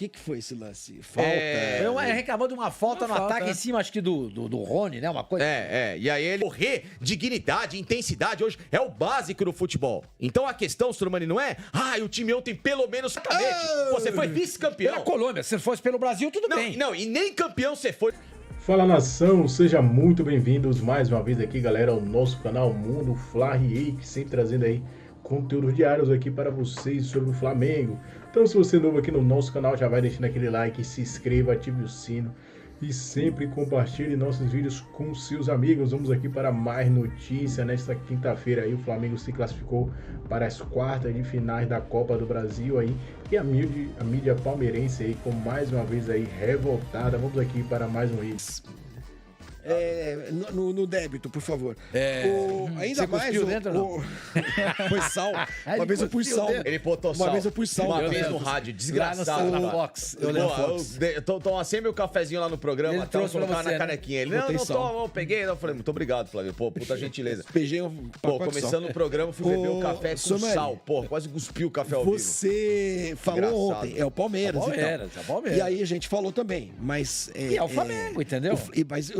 que foi esse lance? Falta. Reclamou de uma falta no ataque em cima, acho que do Rony, né? Uma coisa. E aí ele correr, dignidade, intensidade, hoje é o básico no futebol. Então a questão, Sormani, não é, o time ontem pelo menos você foi vice-campeão. Pela Colômbia, se fosse pelo Brasil, tudo bem. Não, e nem campeão você foi. Fala nação, sejam muito bem-vindos mais uma vez aqui, galera, ao nosso canal Mundo Fla React, sempre trazendo aí conteúdos diários aqui para vocês sobre o Flamengo. Então, se você é novo aqui no nosso canal, já vai deixando aquele like, se inscreva, ative o sino e sempre compartilhe nossos vídeos com seus amigos. Vamos aqui para mais notícia. Nesta quinta-feira aí o Flamengo se classificou para as quartas de finais da Copa do Brasil aí, e a mídia palmeirense aí com mais uma vez aí revoltada. Vamos aqui para mais um isso. No débito, por favor. Ainda Você mais dentro, não? Foi sal. Uma vez eu pus sal. Ele botou sal. Uma vez eu pus sal. Uma vez no rádio, desgraçado. Lá no Fox. Eu tomei meu cafezinho lá no programa, Ele trouxe pra colocar você, na canequinha. Ele, não tomo, eu peguei. Eu falei, muito obrigado, Flávio. Pô, puta gentileza. Beijei Começando o programa, fui beber o café com sal. Pô, quase cuspiu o café ao vivo. Você falou ontem, é o Palmeiras. É o Palmeiras. E aí a gente falou também, mas... é o Flamengo, entendeu? Mas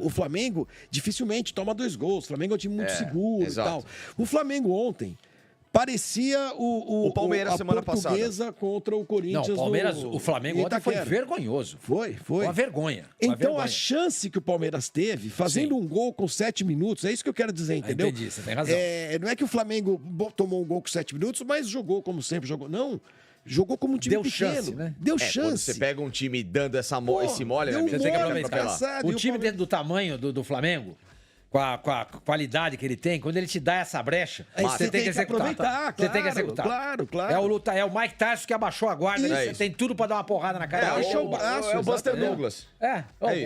o Flamengo dificilmente toma 2 gols. O Flamengo é um time muito seguro e tal. O Flamengo ontem parecia o Palmeiras semana portuguesa contra o Corinthians. Não, o Palmeiras, o Flamengo ontem foi vergonhoso. Foi. Uma vergonha. Então a chance que o Palmeiras teve, fazendo um gol com 7 minutos, é isso que eu quero dizer, entendeu? Entendi, você tem razão. Não é que o Flamengo tomou um gol com 7 minutos, mas jogou como sempre jogou. Não. Jogou como um time pequeno. Chance, né? Deu chance. Quando você pega um time dando esse mole, né? Você tem que aproveitar. O time dentro do tamanho do Flamengo, com a qualidade que ele tem, quando ele te dá essa brecha, você tem que executar. Você tem que executar. Claro. É o Mike Tyson que abaixou a guarda. Você tem tudo pra dar uma porrada na cara. É o Buster Douglas.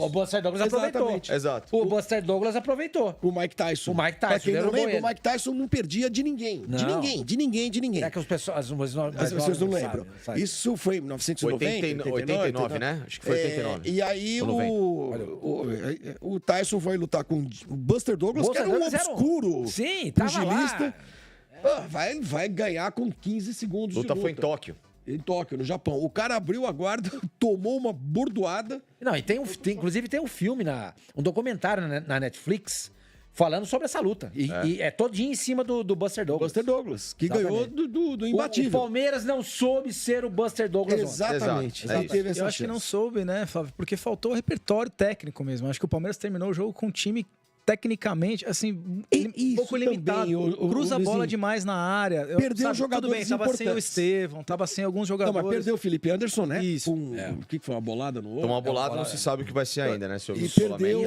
O Buster Douglas aproveitou. Exato. O Buster Douglas aproveitou. O Mike Tyson. Pra quem não lembra, o Mike Tyson não perdia de ninguém. De ninguém. É que as pessoas não lembram. Isso foi em 1990. 89, né? Acho que foi 89. E aí o Tyson foi lutar com o Buster Douglas, que era um obscuro pugilista. Vai ganhar com 15 segundos de luta. Foi em Tóquio. Em Tóquio, no Japão. O cara abriu a guarda, tomou uma bordoada. Não, e inclusive tem um filme, um documentário na Netflix falando sobre essa luta. E é todinho em cima do Buster Douglas. Buster Douglas, que ganhou do imbatível. O Palmeiras não soube ser o Buster Douglas. Exatamente. Eu acho que não soube, né, Flávio? Porque faltou repertório técnico mesmo. Acho que o Palmeiras terminou o jogo com um time tecnicamente, assim, um pouco limitado. Cruza a bola demais na área. Perdeu o jogador. Tudo bem, tava sem o Estevão, tava sem alguns jogadores. Não, mas perdeu o Felipe Anderson, né? Isso. O que foi? Uma bolada no outro? Tomou uma bolada, não se sabe o que vai ser ainda, né? E perdeu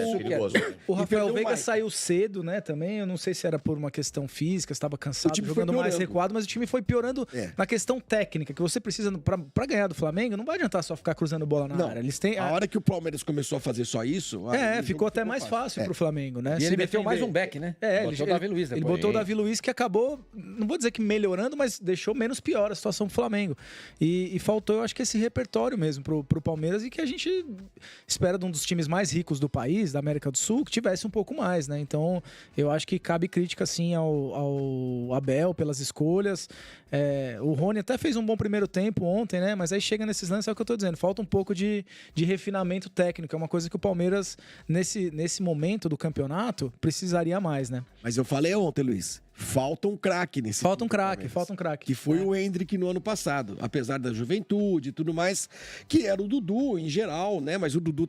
o Rafael Veiga saiu cedo, né? Também, eu não sei se era por uma questão física, estava cansado, jogando mais recuado, mas o time foi piorando na questão técnica, que você precisa, pra ganhar do Flamengo, não vai adiantar só ficar cruzando bola na área. Eles têm a hora que o Palmeiras começou a fazer só isso... ficou até mais fácil pro Flamengo, né? E ele meteu mais um back, né? Botou o Davi Luiz depois. Ele botou o Davi Luiz, que acabou, não vou dizer que melhorando, mas deixou menos pior a situação do Flamengo. E faltou, eu acho que esse repertório mesmo pro Palmeiras, e que a gente espera de um dos times mais ricos do país, da América do Sul, que tivesse um pouco mais, né? Então, eu acho que cabe crítica, sim, ao Abel pelas escolhas. O Rony até fez um bom primeiro tempo ontem, né? Mas aí chega nesses lances, é o que eu tô dizendo, falta um pouco de refinamento técnico. É uma coisa que o Palmeiras, nesse momento do campeonato, precisaria mais, né? Mas eu falei ontem, Luiz, falta um craque nesse Falta um craque. Que foi o Endrick no ano passado, apesar da juventude e tudo mais, que era o Dudu em geral, né? Mas o Dudu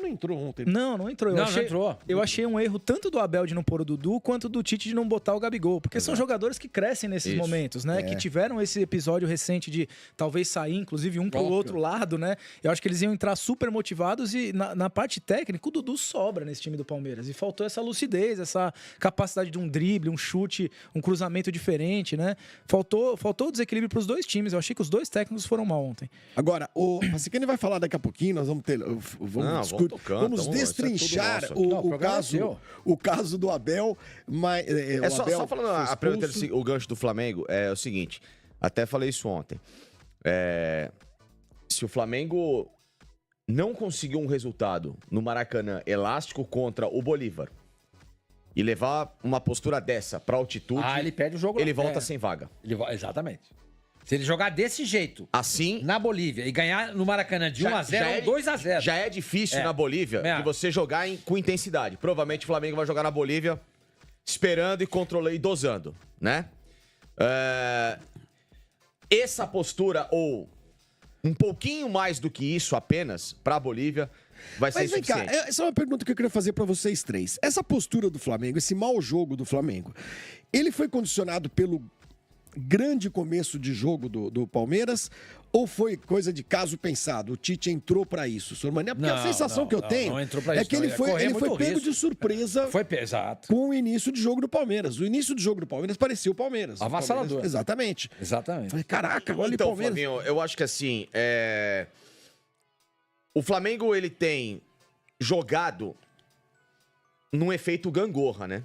não entrou ontem. Não entrou. Não entrou. Eu achei um erro tanto do Abel de não pôr o Dudu, quanto do Tite de não botar o Gabigol, porque são jogadores que crescem nesses momentos, né? Que tiveram esse episódio recente de talvez sair, inclusive, um pro outro lado, né? Eu acho que eles iam entrar super motivados e na parte técnica, o Dudu sobra nesse time do Palmeiras. E faltou essa lucidez, essa capacidade de um drible, um chute, um cruzamento diferente, né? Faltou o desequilíbrio para os dois times. Eu achei que os dois técnicos foram mal ontem. Agora, o Pasquini vai falar daqui a pouquinho, nós vamos ter... Vamos destrinchar o caso do Abel. Mas, só falando, aproveitando o gancho do Flamengo, é o seguinte, até falei isso ontem. Se o Flamengo não conseguiu um resultado no Maracanã elástico contra o Bolívar e levar uma postura dessa pra altitude... ele perde o jogo. Ele volta sem vaga. Exatamente. Se ele jogar desse jeito, assim, na Bolívia, e ganhar no Maracanã de 1x0 ou 2x0. Já é difícil na Bolívia de você jogar com intensidade. Provavelmente o Flamengo vai jogar na Bolívia esperando e controlando e dosando, né? Essa postura, ou um pouquinho mais do que isso apenas, pra Bolívia, vai ser insuficiente. Mas vem cá, essa é uma pergunta que eu queria fazer pra vocês três. Essa postura do Flamengo, esse mau jogo do Flamengo, ele foi condicionado pelo grande começo de jogo do Palmeiras ou foi coisa de caso pensado? O Tite entrou pra isso, senhor Mané? Porque a sensação que eu tenho é que ele foi pego de surpresa com o início de jogo do Palmeiras. O início do jogo do Palmeiras parecia o Palmeiras. Avassalador. Exatamente. Falei, caraca, olha o Palmeiras. Flavinho, eu acho que assim, o Flamengo, ele tem jogado num efeito gangorra, né?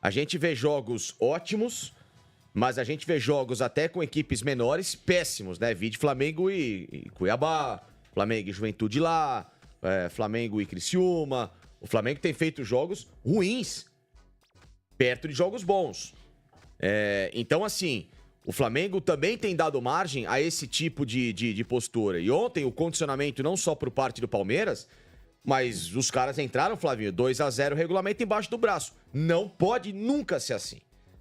A gente vê jogos ótimos, mas a gente vê jogos até com equipes menores péssimos, né? Vide Flamengo e Cuiabá, Flamengo e Juventude lá, Flamengo e Criciúma. O Flamengo tem feito jogos ruins, perto de jogos bons. Então, assim, o Flamengo também tem dado margem a esse tipo de postura. E ontem o condicionamento não só por parte do Palmeiras, mas os caras entraram, Flavinho, 2-0, regulamento embaixo do braço. Não pode nunca ser assim.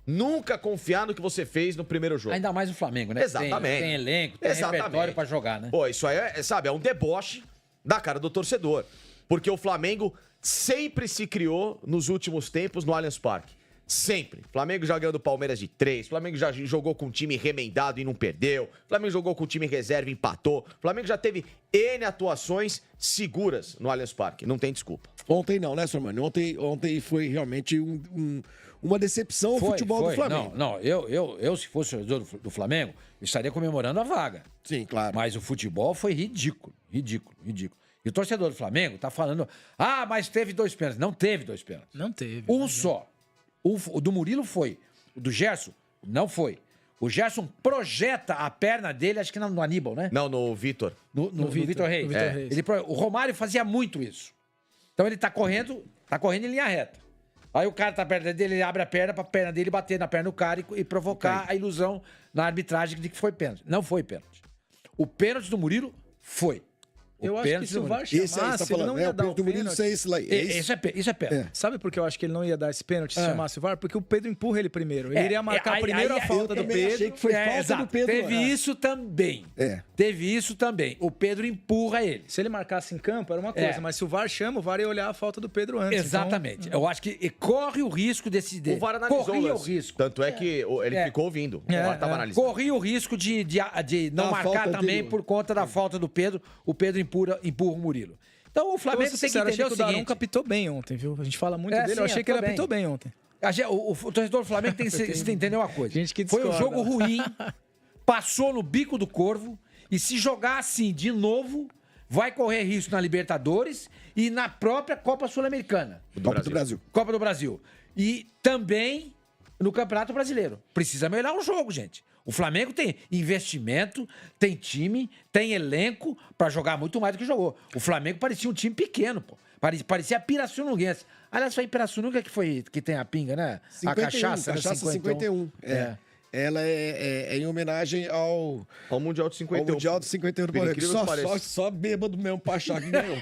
Nunca confiar no que você fez no primeiro jogo. Ainda mais o Flamengo, né? Exatamente. Tem elenco, tem repertório pra jogar, né? Pô, isso aí é um deboche da cara do torcedor. Porque o Flamengo sempre se criou nos últimos tempos no Allianz Parque. Sempre. Flamengo já ganhou do Palmeiras de 3. Flamengo já jogou com um time remendado e não perdeu. Flamengo jogou com um time reserva e empatou. Flamengo já teve N atuações seguras no Allianz Parque. Não tem desculpa. Ontem não, né, senhor Mano? Ontem foi realmente uma decepção o futebol do Flamengo. Não, eu se fosse jogador do Flamengo, eu estaria comemorando a vaga. Sim, claro. Mas o futebol foi ridículo. E o torcedor do Flamengo tá falando, mas teve 2 pênaltis. Não teve 2 pênaltis. Não teve. Um só. O do Murilo foi. O do Gerson não foi. O Gerson projeta a perna dele, acho que no Aníbal, né? Não, no Vitor. No Vitor Reis. O Romário fazia muito isso. Então ele tá correndo em linha reta. Aí o cara tá perto dele, ele abre a perna pra perna dele bater na perna do cara e provocar a ilusão na arbitragem de que foi pênalti. Não foi pênalti. O pênalti do Murilo foi. Eu acho que se o VAR chamasse, ele não ia dar o pênalti. Isso é pênalti. Sabe por que eu acho que ele não ia dar esse pênalti se chamasse o VAR? Porque o Pedro empurra ele primeiro. Ele iria marcar primeiro a falta do Pedro. Achei que foi falta do Pedro. Teve isso também. Teve isso também. O Pedro empurra ele. Se ele marcasse em campo, era uma coisa. Mas se o VAR chama, o VAR ia olhar a falta do Pedro antes. Exatamente. Então... Eu acho que corre o risco desse... O VAR analisou o risco. Tanto é que ele ficou ouvindo. O VAR estava analisando. Corria o risco de não marcar também por conta da falta do Pedro. O Pedro empurra o Murilo. Então o Flamengo tem que entender o seguinte... O Daronco apitou bem ontem, viu? A gente fala muito dele, eu achei que ele apitou bem ontem. O torcedor do Flamengo tem que entender uma coisa. Foi um jogo ruim, passou no bico do corvo, e se jogar assim de novo, vai correr risco na Libertadores e na própria Copa Sul-Americana. Copa do Brasil. E também no Campeonato Brasileiro. Precisa melhorar o jogo, gente. O Flamengo tem investimento, tem time, tem elenco pra jogar muito mais do que jogou. O Flamengo parecia um time pequeno, pô. Parecia a Pirassununguense. Aliás, foi em Pirassununga que tem a pinga, né? 51, a cachaça, né? 51. Ela é em homenagem ao Mundial de 51. Ao Mundial de 51 do Palmeiras. Só bêbado mesmo pra achar que ganhou.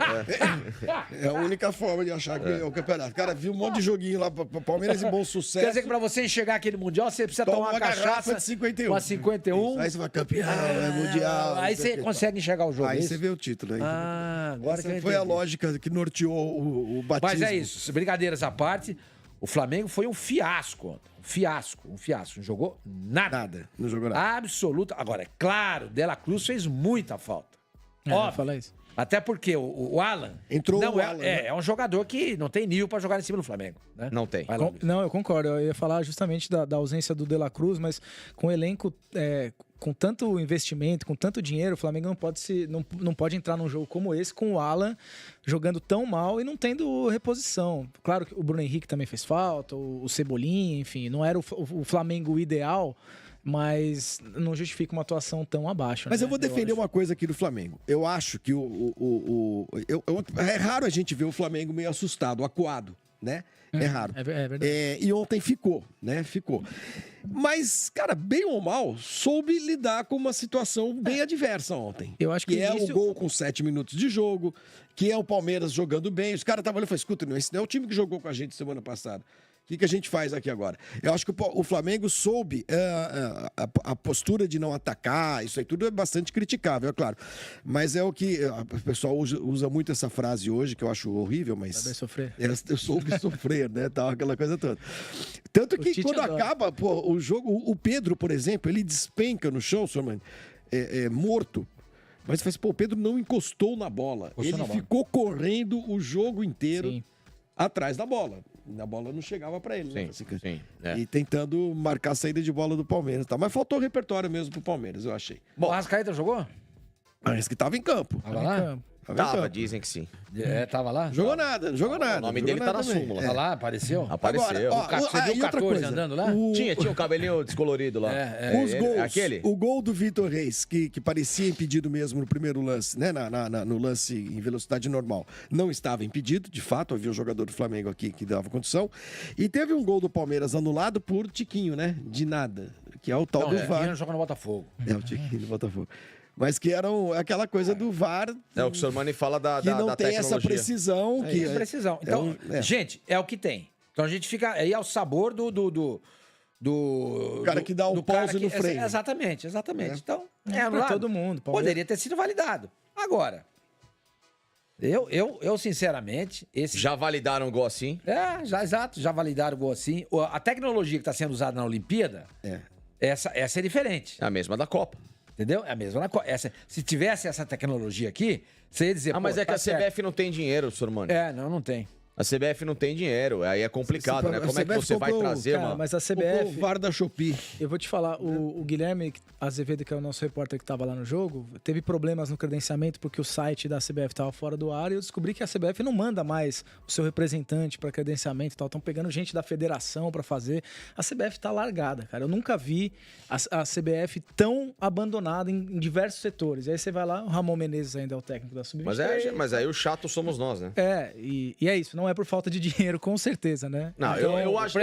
É a única forma de achar que ganhou o campeonato. Cara, viu um monte de joguinho lá pra Palmeiras e Bom Sucesso. Quer dizer que pra você enxergar aquele Mundial, você precisa tomar uma cachaça de 51. Com a 51. Aí você vai campeão, Mundial. Aí você consegue enxergar o jogo. Aí você vê o título. Agora essa foi a lógica que norteou o batismo. Mas é isso. Brincadeiras à parte, o Flamengo foi um fiasco ontem. Um fiasco. Não jogou nada. Não jogou nada. Absoluto. Agora, é claro, Dela Cruz fez muita falta. Óbvio. Falar isso. Até porque o Alan... Entrou o Alan. É um jogador que não tem nível pra jogar em cima do Flamengo. Né? Não tem. Não, eu concordo. Eu ia falar justamente da ausência do Dela Cruz, mas com o elenco... com tanto investimento, com tanto dinheiro, o Flamengo não pode entrar num jogo como esse com o Alan jogando tão mal e não tendo reposição. Claro que o Bruno Henrique também fez falta, o Cebolinha, enfim, não era o Flamengo ideal mas não justifica uma atuação tão abaixo. Mas né? eu vou defender uma coisa aqui do Flamengo. Eu acho que é raro a gente ver o Flamengo meio assustado, acuado, né? É raro. É verdade. E ontem ficou, né? Ficou. Mas, cara, bem ou mal, soube lidar com uma situação bem adversa ontem. Eu acho que é isso... o gol com 7 minutos de jogo, que é o Palmeiras jogando bem. Os caras estavam olhando e falaram, escuta, esse não é o time que jogou com a gente semana passada. O que a gente faz aqui agora? Eu acho que o Flamengo soube a postura de não atacar, isso aí tudo é bastante criticável, é claro. Mas é o que o pessoal usa muito essa frase hoje, que eu acho horrível, mas... Saber sofrer. Eu soube sofrer, né? Tal, aquela coisa toda. Tanto que quando acaba o jogo, o Pedro, por exemplo, ele despenca no chão, senhor mano, morto. Mas você faz, o Pedro não encostou na bola. Ele ficou correndo o jogo inteiro atrás da bola. A bola não chegava para ele, né? Sim. E tentando marcar a saída de bola do Palmeiras. Tá? Mas faltou repertório mesmo pro Palmeiras, eu achei. Bom, o Arrascaeta jogou? Parece que tava em campo. Tava lá? Tava, dizem que sim. Tava lá? Jogou nada, não jogou nada. O nome dele tá na súmula. Tá lá, apareceu? Apareceu. Agora, Você viu o 14 andando lá? Tinha um cabelinho descolorido lá. Os gols. Aquele? O gol do Vitor Reis, que parecia impedido mesmo no primeiro lance, né? No lance em velocidade normal. Não estava impedido, de fato, havia um jogador do Flamengo aqui que dava condição. E teve um gol do Palmeiras anulado por Tiquinho, né? De nada. Que é o tal do VAR. Tiquinho joga no Botafogo. É, o Tiquinho do Botafogo. Mas que era aquela coisa do VAR. É o que o senhor Mani fala da que não da tem tecnologia. essa precisão. Precisão. Então, gente, é o que tem. Então a gente fica. Aí é o sabor do cara que dá o pause no freio. Exatamente. Então, pra anulado. todo mundo. Poderia ter sido validado. Agora, eu sinceramente... Já validaram o gol assim? Já validaram o gol assim. A tecnologia que está sendo usada na Olimpíada, essa é diferente. É a mesma da Copa. Entendeu? É a mesma. Se tivesse essa tecnologia aqui, você ia dizer... mas é que a CBF não tem dinheiro, senhor Mani. Não tem. A CBF não tem dinheiro, aí é complicado, né? Como é que você vai trazer, mano? Mas a CBF... O VAR da Shopee. Eu vou te falar, o Guilherme Azevedo, que é o nosso repórter que estava lá no jogo, teve problemas no credenciamento porque o site da CBF estava fora do ar e eu descobri que a CBF não manda mais o seu representante para credenciamento e tal. Estão pegando gente da federação para fazer. A CBF tá largada, cara. Eu nunca vi a CBF tão abandonada em diversos setores. Aí você vai lá, o Ramon Menezes ainda é o técnico da Sub-23. Mas aí o chato somos nós, né? E é isso. Não é por falta de dinheiro, com certeza, né? Não, então, eu acho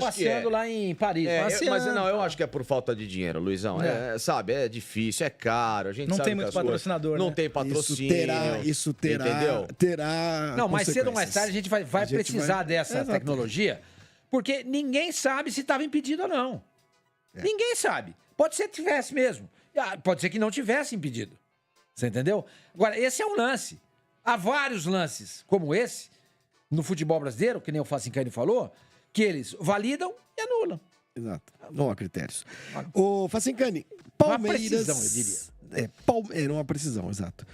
passeando lá em Paris. Mas não, eu acho que é por falta de dinheiro, Luizão. Sabe, é difícil, é caro. A gente não sabe tem muito patrocinador, não né? tem patrocínio. Isso terá. Entendeu? Terá. Não, mais cedo ou mais tarde a gente vai precisar dessa tecnologia, porque ninguém sabe se estava impedido ou não. Ninguém sabe. Pode ser que tivesse mesmo. Pode ser que não tivesse impedido. Você entendeu? Agora, esse é um lance. Há vários lances como esse no futebol brasileiro, que nem o Facincani falou, que eles validam e anulam. Exato. Não há critérios. O Facincani, Palmeiras... Uma precisão, eu diria. Não há precisão, exato.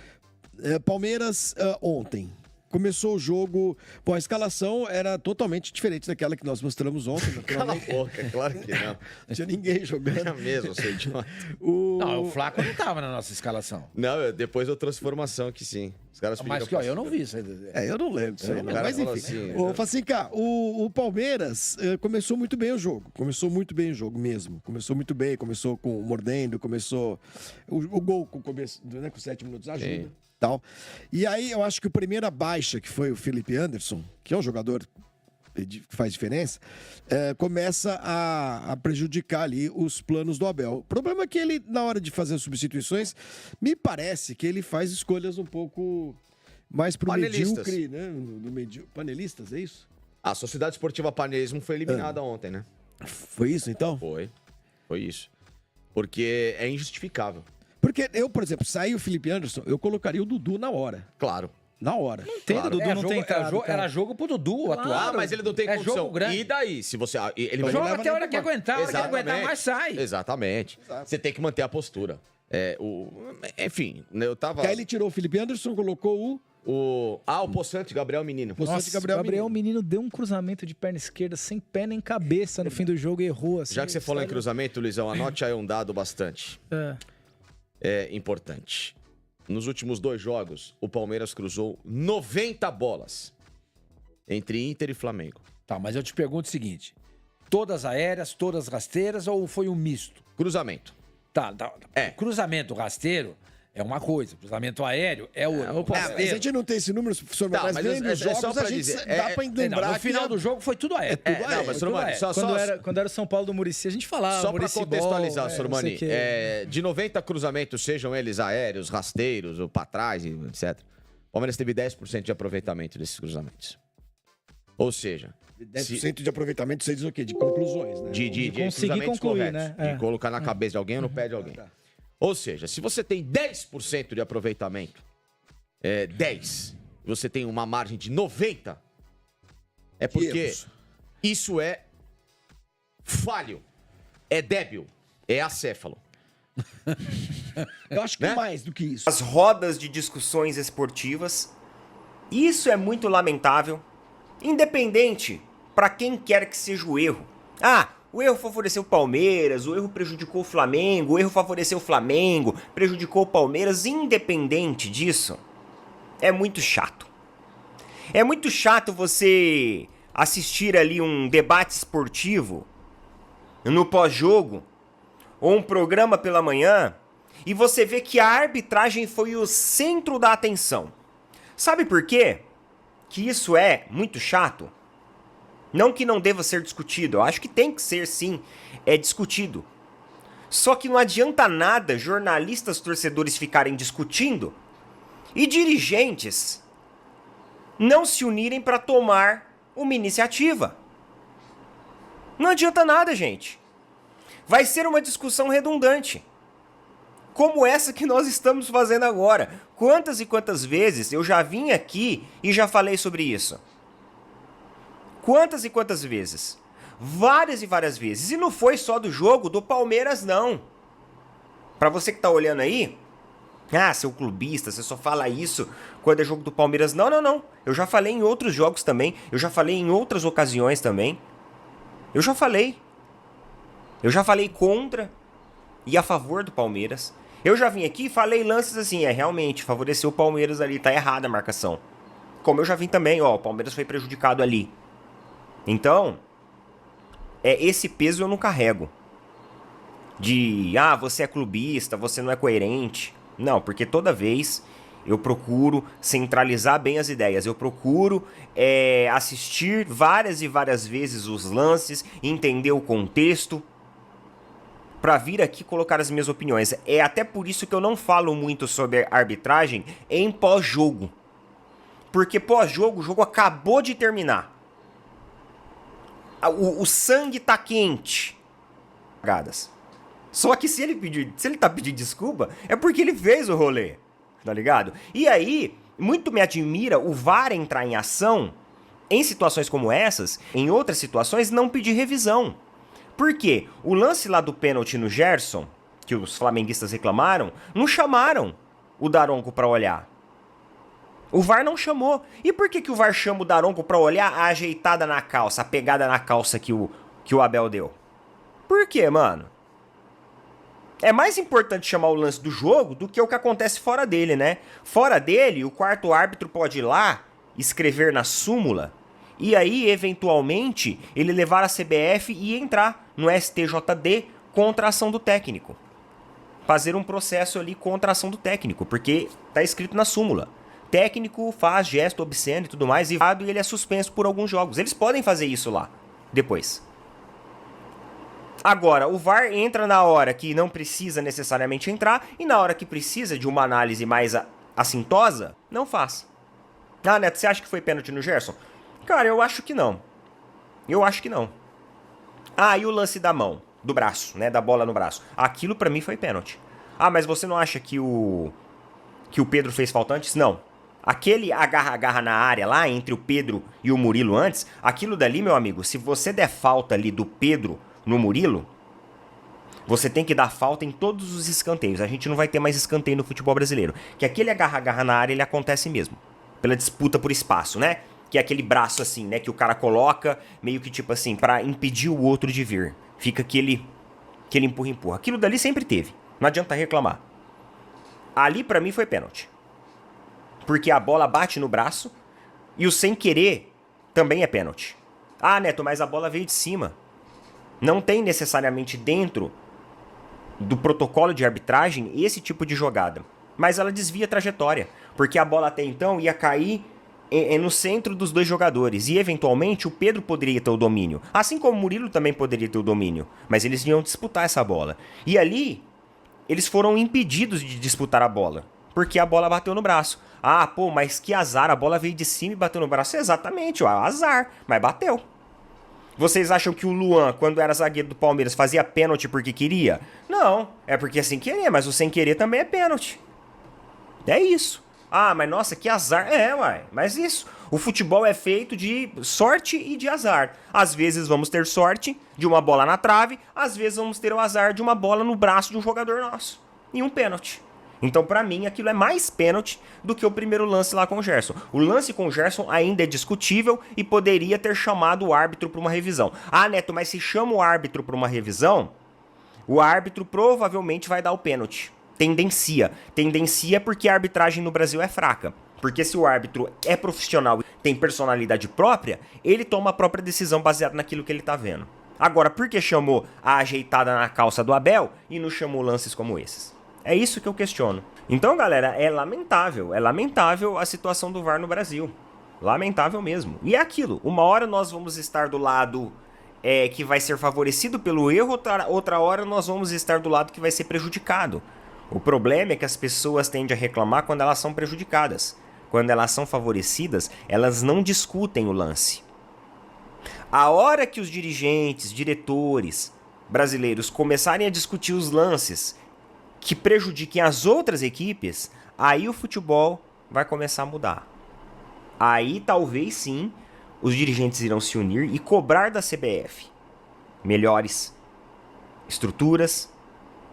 Palmeiras, ontem, começou o jogo... Bom, a escalação era totalmente diferente daquela que nós mostramos ontem. Cala a boca, claro que não. Não tinha ninguém jogando. É mesmo, seu idiota. Não, o Flaco não estava na nossa escalação. Não, depois eu trouxe informação que sim. Os caras Mas que, eu não vi isso aí. Eu não lembro disso aí. Mas enfim. Assim, Facinca, o Palmeiras começou muito bem o jogo. Começou muito bem o jogo mesmo. Começou muito bem, começou com mordendo, começou... O gol com 7 minutos ajuda. Sim. Tal. E aí eu acho que a primeira baixa, que foi o Felipe Anderson, que é um jogador que faz diferença, começa a prejudicar ali os planos do Abel. O problema é que ele, na hora de fazer as substituições, me parece que ele faz escolhas um pouco mais pro medíocre, né? Panelistas, é isso? A Sociedade Esportiva Panelismo foi eliminada ontem, né? Foi isso, então? Foi isso. Porque é injustificável. Porque eu, por exemplo, sair o Felipe Anderson, eu colocaria o Dudu na hora. Claro. Na hora. Não tem, Claro. Dudu não tem entrado, Era jogo pro Dudu atuar. Mas ele não tem condição. Jogo grande. E daí? Se você... Ele Joga até a hora que aguentar. A hora que aguentar, mais sai. Exatamente. Você tem que manter a postura. Enfim, eu tava... Aí ele tirou o Felipe Anderson, colocou o Poçante, Gabriel Menino. Nossa, Gabriel Menino deu um cruzamento de perna esquerda sem pé nem cabeça no fim do jogo e errou. Assim, Já que você falou em cruzamento, Luizão, anote aí um dado bastante importante. Nos últimos 2 jogos, o Palmeiras cruzou 90 bolas entre Inter e Flamengo. Tá, mas eu te pergunto o seguinte. Todas aéreas, todas rasteiras ou foi um misto? Cruzamento. Tá. Cruzamento rasteiro é uma coisa, cruzamento aéreo é outra. Mas a gente não tem esse número, professor, mas vendo os jogos a gente dá pra lembrar no final do jogo foi tudo aéreo. Quando era o São Paulo do Muricy, a gente falava. Só para contextualizar, Sormani, de 90 cruzamentos, sejam eles aéreos, rasteiros ou para trás, etc. O Palmeiras teve 10% de aproveitamento desses cruzamentos. Ou seja... 10% de aproveitamento, você diz o quê? De conclusões, né? De conseguir concluir, corretos, né? De colocar na cabeça de alguém ou no pé de alguém. Ou seja, se você tem 10% de aproveitamento, 10, e você tem uma margem de 90, é porque isso é falho, é débil, é acéfalo. Eu acho que mais do que isso. As rodas de discussões esportivas, isso é muito lamentável, independente para quem quer que seja o erro. O erro favoreceu o Palmeiras, o erro prejudicou o Flamengo, o erro favoreceu o Flamengo, prejudicou o Palmeiras, independente disso, é muito chato. É muito chato você assistir ali um debate esportivo no pós-jogo, ou um programa pela manhã, e você vê que a arbitragem foi o centro da atenção. Sabe por quê? Que isso é muito chato? Não que não deva ser discutido, eu acho que tem que ser sim, discutido. Só que não adianta nada jornalistas, torcedores ficarem discutindo e dirigentes não se unirem para tomar uma iniciativa. Não adianta nada, gente. Vai ser uma discussão redundante, como essa que nós estamos fazendo agora. Quantas e quantas vezes eu já vim aqui e já falei sobre isso? Quantas e quantas vezes? Várias e várias vezes. E não foi só do jogo do Palmeiras, não. Pra você que tá olhando aí, seu clubista, você só fala isso quando é jogo do Palmeiras. Não, não, não. Eu já falei em outros jogos também. Eu já falei em outras ocasiões também. Eu já falei. Eu já falei contra e a favor do Palmeiras. Eu já vim aqui e falei lances assim, realmente, favoreceu o Palmeiras ali, tá errada a marcação. Como eu já vim também, o Palmeiras foi prejudicado ali. Então, esse peso eu não carrego. De, você é clubista, você não é coerente. Não, porque toda vez eu procuro centralizar bem as ideias. Eu procuro assistir várias e várias vezes os lances, entender o contexto, para vir aqui colocar as minhas opiniões. É até por isso que eu não falo muito sobre arbitragem em pós-jogo. Porque pós-jogo, o jogo acabou de terminar. O sangue tá quente. Só que se ele tá pedindo desculpa, é porque ele fez o rolê, tá ligado? E aí, muito me admira o VAR entrar em ação em situações como essas, em outras situações, não pedir revisão. Por quê? O lance lá do pênalti no Gerson, que os flamenguistas reclamaram, não chamaram o Daronco pra olhar. O VAR não chamou. E por que o VAR chama o Daronco pra olhar a ajeitada na calça, a pegada na calça que o Abel deu? Por quê, mano? É mais importante chamar o lance do jogo do que o que acontece fora dele, né? Fora dele, o quarto árbitro pode ir lá, escrever na súmula, e aí, eventualmente, ele levar a CBF e entrar no STJD contra a ação do técnico. Fazer um processo ali contra a ação do técnico, porque tá escrito na súmula. Técnico faz gesto obsceno e tudo mais, e ele é suspenso por alguns jogos. Eles podem fazer isso lá, depois. Agora, o VAR entra na hora que não precisa necessariamente entrar, e na hora que precisa de uma análise mais assintosa, não faz. Neto, você acha que foi pênalti no Gerson? Cara, eu acho que não. Eu acho que não. E o lance da mão, do braço, né, da bola no braço. Aquilo pra mim foi pênalti. Mas você não acha que o Pedro fez falta antes? Não. Aquele agarra-agarra na área lá, entre o Pedro e o Murilo antes, aquilo dali, meu amigo, se você der falta ali do Pedro no Murilo, você tem que dar falta em todos os escanteios. A gente não vai ter mais escanteio no futebol brasileiro. Que aquele agarra-agarra na área, ele acontece mesmo. Pela disputa por espaço, né? Que é aquele braço assim, né? Que o cara coloca meio que tipo assim, pra impedir o outro de vir. Fica aquele empurra-empurra. Aquilo dali sempre teve. Não adianta reclamar. Ali pra mim foi pênalti. Porque a bola bate no braço e o sem querer também é pênalti. Neto, mas a bola veio de cima. Não tem necessariamente dentro do protocolo de arbitragem esse tipo de jogada. Mas ela desvia a trajetória, porque a bola até então ia cair no centro dos dois jogadores e eventualmente o Pedro poderia ter o domínio, assim como o Murilo também poderia ter o domínio, mas eles iam disputar essa bola. E ali eles foram impedidos de disputar a bola, porque a bola bateu no braço. Ah, pô, mas que azar, a bola veio de cima e bateu no braço. Exatamente, ó, azar, mas bateu. Vocês acham que o Luan, quando era zagueiro do Palmeiras, fazia pênalti porque queria? Não, é porque é sem querer, mas o sem querer também é pênalti. É isso. Ah, mas nossa, que azar. Mas isso. O futebol é feito de sorte e de azar. Às vezes vamos ter sorte de uma bola na trave, às vezes vamos ter o azar de uma bola no braço de um jogador nosso. E um pênalti. Então, pra mim, aquilo é mais pênalti do que o primeiro lance lá com o Gerson. O lance com o Gerson ainda é discutível e poderia ter chamado o árbitro pra uma revisão. Ah, Neto, mas se chama o árbitro pra uma revisão, o árbitro provavelmente vai dar o pênalti. Tendencia porque a arbitragem no Brasil é fraca. Porque se o árbitro é profissional e tem personalidade própria, ele toma a própria decisão baseada naquilo que ele tá vendo. Agora, por que chamou a ajeitada na calça do Abel e não chamou lances como esses? É isso que eu questiono. Então, galera, é lamentável a situação do VAR no Brasil. Lamentável mesmo. E é aquilo, uma hora nós vamos estar do lado que vai ser favorecido pelo erro, outra hora nós vamos estar do lado que vai ser prejudicado. O problema é que as pessoas tendem a reclamar quando elas são prejudicadas. Quando elas são favorecidas, elas não discutem o lance. A hora que os dirigentes, diretores brasileiros começarem a discutir os lances que prejudiquem as outras equipes, aí o futebol vai começar a mudar. Aí talvez sim os dirigentes irão se unir e cobrar da CBF melhores estruturas,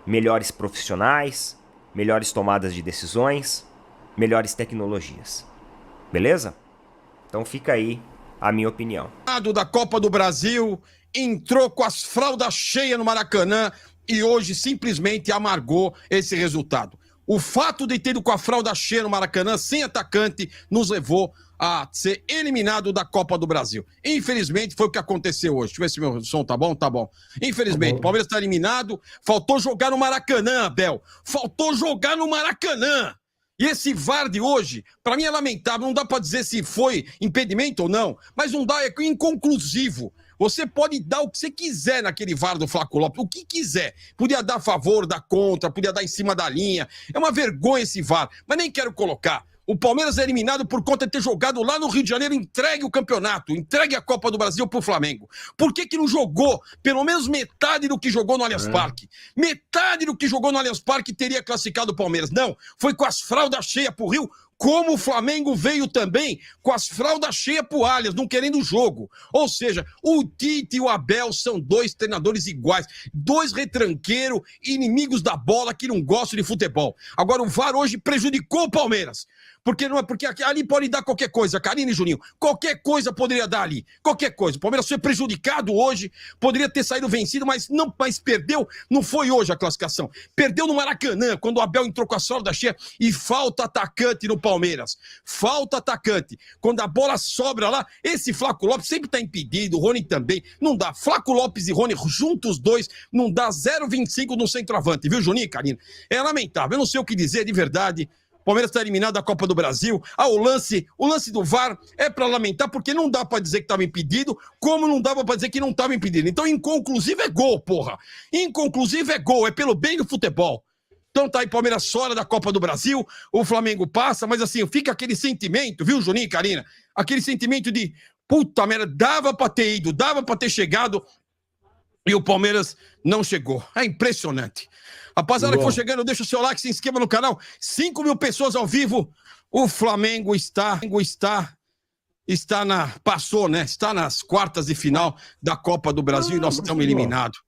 melhores profissionais, melhores tomadas de decisões, melhores tecnologias. Beleza? Então fica aí a minha opinião. Da Copa do Brasil entrou com as fraldas cheias no Maracanã e hoje simplesmente amargou esse resultado. O fato de ter ido com a fralda cheia no Maracanã, sem atacante, nos levou a ser eliminado da Copa do Brasil. Infelizmente, foi o que aconteceu hoje. Deixa eu ver se meu som tá bom. Tá bom. Infelizmente, o Palmeiras tá eliminado. Faltou jogar no Maracanã, Abel. Faltou jogar no Maracanã. E esse VAR de hoje, pra mim é lamentável. Não dá pra dizer se foi impedimento ou não, mas não dá, é inconclusivo. Você pode dar o que você quiser naquele VAR do Flaco Lopes, o que quiser. Podia dar a favor, dar contra, podia dar em cima da linha. É uma vergonha esse VAR, mas nem quero colocar. O Palmeiras é eliminado por conta de ter jogado lá no Rio de Janeiro, entregue o campeonato, entregue a Copa do Brasil pro Flamengo. Por que não jogou pelo menos metade do que jogou no Allianz Parque? Metade do que jogou no Allianz Parque teria classificado o Palmeiras. Não, foi com as fraldas cheias pro Rio, como o Flamengo veio também com as fraldas cheias pro Allianz, não querendo o jogo. Ou seja, o Tite e o Abel são dois treinadores iguais, dois retranqueiros, inimigos da bola que não gostam de futebol. Agora o VAR hoje prejudicou o Palmeiras. Porque não é porque ali pode dar qualquer coisa, Karine e Juninho. Qualquer coisa poderia dar ali. Qualquer coisa. O Palmeiras foi prejudicado hoje, poderia ter saído vencido, mas perdeu. Não foi hoje a classificação. Perdeu no Maracanã, quando o Abel entrou com a sorda cheia e falta atacante no Palmeiras. Falta atacante. Quando a bola sobra lá, esse Flaco Lopes sempre tá impedido, o Rony também. Não dá. Flaco Lopes e Rony, juntos os dois, não dá 0,25 no centroavante, viu, Juninho e Karine? É lamentável. Eu não sei o que dizer de verdade. Palmeiras está eliminado da Copa do Brasil. O lance do VAR é para lamentar, porque não dá para dizer que estava impedido, como não dava para dizer que não estava impedido. Então, inconclusivo é gol, porra. Inconclusivo é gol, é pelo bem do futebol. Então tá aí, Palmeiras fora da Copa do Brasil, o Flamengo passa, mas assim, fica aquele sentimento, viu, Juninho e Karina? Aquele sentimento de, puta merda, dava para ter ido, dava para ter chegado, e o Palmeiras não chegou. É impressionante. Rapaziada que for chegando, deixa o seu like, se inscreva no canal. 5.000 pessoas ao vivo. O Flamengo passou, né? Está nas quartas de final da Copa do Brasil e nós estamos eliminados.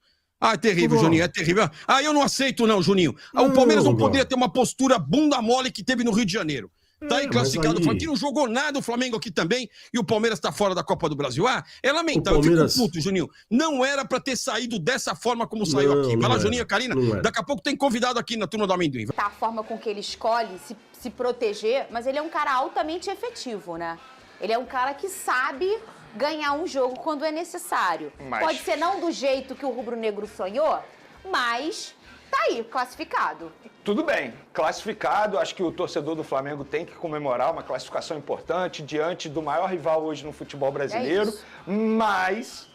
É terrível, Juninho, é terrível. Eu não aceito não, Juninho. O Palmeiras não poderia ter uma postura bunda mole que teve no Rio de Janeiro. Tá aí classificado, o Flamengo, que não jogou nada, o Flamengo aqui também, e o Palmeiras tá fora da Copa do Brasil. É lamentável, Palmeiras... eu fico puto, Juninho. Não era pra ter saído dessa forma como saiu aqui. Vai lá, Juninho, Karina, daqui a pouco tem convidado aqui na Turma do Amendoim. A forma com que ele escolhe se proteger, mas ele é um cara altamente efetivo, né? Ele é um cara que sabe ganhar um jogo quando é necessário. Pode ser não do jeito que o rubro-negro sonhou, mas tá aí, classificado. Tudo bem, classificado, acho que o torcedor do Flamengo tem que comemorar uma classificação importante diante do maior rival hoje no futebol brasileiro, mas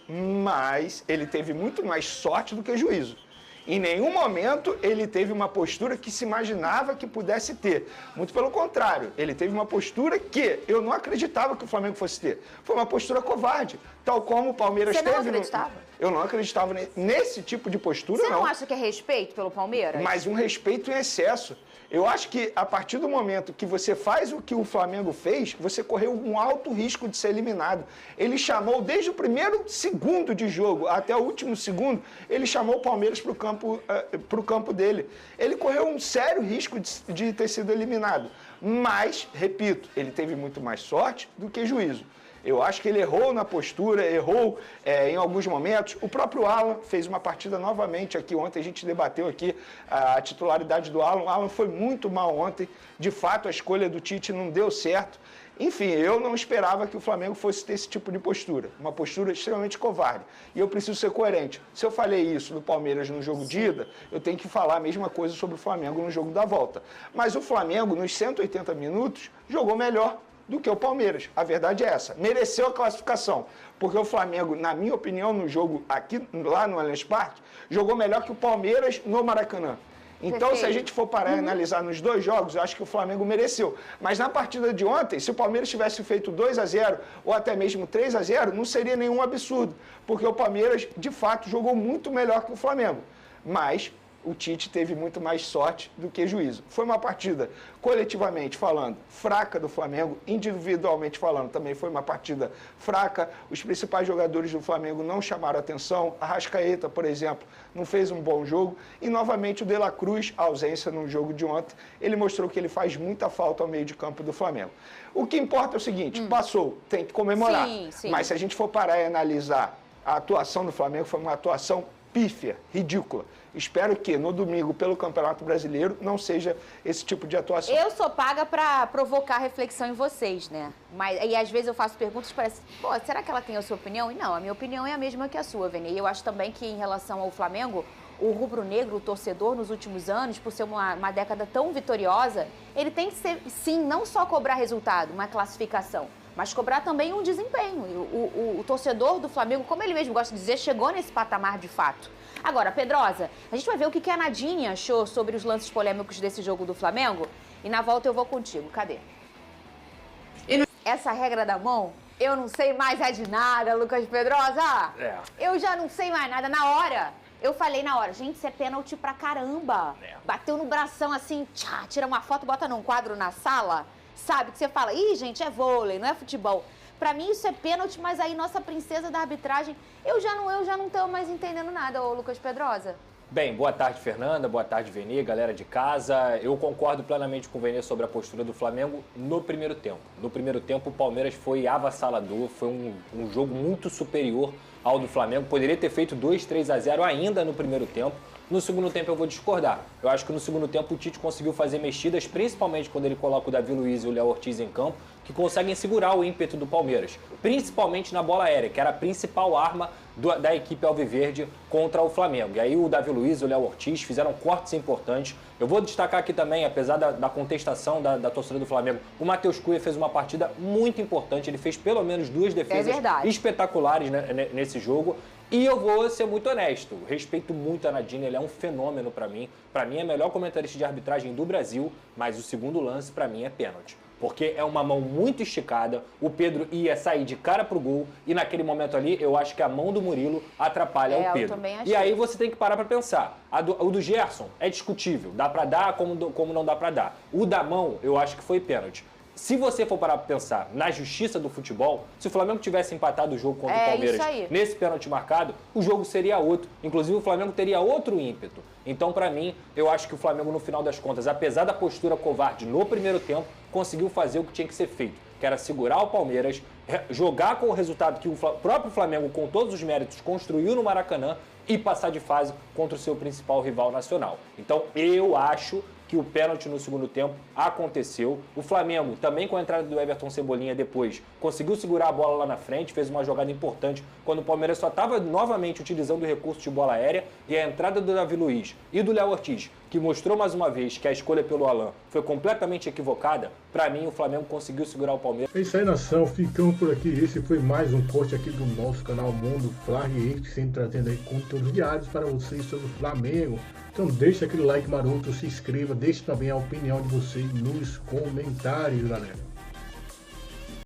ele teve muito mais sorte do que juízo. Em nenhum momento ele teve uma postura que se imaginava que pudesse ter. Muito pelo contrário, ele teve uma postura que eu não acreditava que o Flamengo fosse ter. Foi uma postura covarde, tal como o Palmeiras teve. Você não acreditava? Eu não acreditava nesse tipo de postura, não. Você não acha que é respeito pelo Palmeiras? Mas um respeito em excesso. Eu acho que a partir do momento que você faz o que o Flamengo fez, você correu um alto risco de ser eliminado. Ele chamou, desde o primeiro segundo de jogo até o último segundo, ele chamou o Palmeiras para o campo dele. Ele correu um sério risco de ter sido eliminado. Mas, repito, ele teve muito mais sorte do que juízo. Eu acho que ele errou na postura, errou em alguns momentos. O próprio Alan fez uma partida novamente aqui. Ontem a gente debateu aqui a titularidade do Alan. O Alan foi muito mal ontem. De fato, a escolha do Tite não deu certo. Enfim, eu não esperava que o Flamengo fosse ter esse tipo de postura. Uma postura extremamente covarde. E eu preciso ser coerente. Se eu falei isso do Palmeiras no jogo de ida, eu tenho que falar a mesma coisa sobre o Flamengo no jogo da volta. Mas o Flamengo, nos 180 minutos, jogou melhor do que o Palmeiras. A verdade é essa. Mereceu a classificação. Porque o Flamengo, na minha opinião, no jogo aqui, lá no Allianz Parque, jogou melhor que o Palmeiras no Maracanã. Então, se a gente for parar e analisar nos dois jogos, eu acho que o Flamengo mereceu. Mas na partida de ontem, se o Palmeiras tivesse feito 2-0 ou até mesmo 3-0, não seria nenhum absurdo. Porque o Palmeiras, de fato, jogou muito melhor que o Flamengo. Mas o Tite teve muito mais sorte do que juízo. Foi uma partida, coletivamente falando, fraca do Flamengo, individualmente falando, também foi uma partida fraca. Os principais jogadores do Flamengo não chamaram atenção. A Arrascaeta, por exemplo, não fez um bom jogo. E, novamente, o De La Cruz, a ausência no jogo de ontem, ele mostrou que ele faz muita falta ao meio de campo do Flamengo. O que importa é o seguinte, passou, tem que comemorar. Sim. Mas se a gente for parar e analisar a atuação do Flamengo, foi uma atuação pífia, ridícula. Espero que no domingo, pelo Campeonato Brasileiro, não seja esse tipo de atuação. Eu sou paga pra provocar reflexão em vocês, né? E às vezes eu faço perguntas que parecem, pô, será que ela tem a sua opinião? E não, a minha opinião é a mesma que a sua, Vene. E eu acho também que em relação ao Flamengo, o rubro-negro, o torcedor, nos últimos anos, por ser uma década tão vitoriosa, ele tem que ser, sim, não só cobrar resultado, uma classificação, mas cobrar também um desempenho. O torcedor do Flamengo, como ele mesmo gosta de dizer, chegou nesse patamar de fato. Agora, Pedrosa, a gente vai ver o que a Nadine achou sobre os lances polêmicos desse jogo do Flamengo. E na volta eu vou contigo. Cadê? Essa regra da mão, eu não sei mais de nada, Lucas Pedrosa. Eu já não sei mais nada. Na hora, eu falei na hora, gente, isso é pênalti pra caramba. Bateu no bração assim, tira uma foto, bota num quadro na sala. Sabe, que você fala, ih, gente, é vôlei, não é futebol. Pra mim isso é pênalti, mas aí nossa princesa da arbitragem, eu já não tô mais entendendo nada, ô Lucas Pedrosa. Bem, boa tarde, Fernanda, boa tarde, Vene, galera de casa. Eu concordo plenamente com o Vene sobre a postura do Flamengo no primeiro tempo. No primeiro tempo, o Palmeiras foi avassalador, foi um jogo muito superior ao do Flamengo. Poderia ter feito 2-3-0 ainda no primeiro tempo. No segundo tempo eu vou discordar. Eu acho que no segundo tempo o Tite conseguiu fazer mexidas, principalmente quando ele coloca o Davi Luiz e o Léo Ortiz em campo, que conseguem segurar o ímpeto do Palmeiras, principalmente na bola aérea, que era a principal arma da equipe alviverde contra o Flamengo. E aí o Davi Luiz e o Léo Ortiz fizeram cortes importantes. Eu vou destacar aqui também, apesar da contestação da torcida do Flamengo, o Matheus Cunha fez uma partida muito importante, ele fez pelo menos 2 defesas espetaculares nesse jogo. E eu vou ser muito honesto, respeito muito a Nadine, ele é um fenômeno pra mim. Pra mim é a melhor comentarista de arbitragem do Brasil, mas o segundo lance pra mim é pênalti. Porque é uma mão muito esticada, o Pedro ia sair de cara pro gol e naquele momento ali eu acho que a mão do Murilo atrapalha o Pedro. Eu também achei. E aí você tem que parar pra pensar, o do Gerson é discutível, dá pra dar como não dá pra dar. O da mão eu acho que foi pênalti. Se você for parar para pensar na justiça do futebol, se o Flamengo tivesse empatado o jogo contra o Palmeiras nesse pênalti marcado, o jogo seria outro. Inclusive, o Flamengo teria outro ímpeto. Então, para mim, eu acho que o Flamengo, no final das contas, apesar da postura covarde no primeiro tempo, conseguiu fazer o que tinha que ser feito, que era segurar o Palmeiras, jogar com o resultado que o próprio Flamengo, com todos os méritos, construiu no Maracanã e passar de fase contra o seu principal rival nacional. Então, eu acho que o pênalti no segundo tempo aconteceu. O Flamengo, também com a entrada do Everton Cebolinha depois, conseguiu segurar a bola lá na frente, fez uma jogada importante quando o Palmeiras só estava novamente utilizando o recurso de bola aérea, e a entrada do Davi Luiz e do Léo Ortiz, que mostrou mais uma vez que a escolha pelo Alan foi completamente equivocada, para mim o Flamengo conseguiu segurar o Palmeiras. É isso aí, nação, ficamos por aqui. Esse foi mais um corte aqui do nosso canal Mundo Fla React, sempre trazendo aí conteúdos diários para vocês sobre o Flamengo. Então deixa aquele like maroto, se inscreva, deixe também a opinião de vocês nos comentários, galera.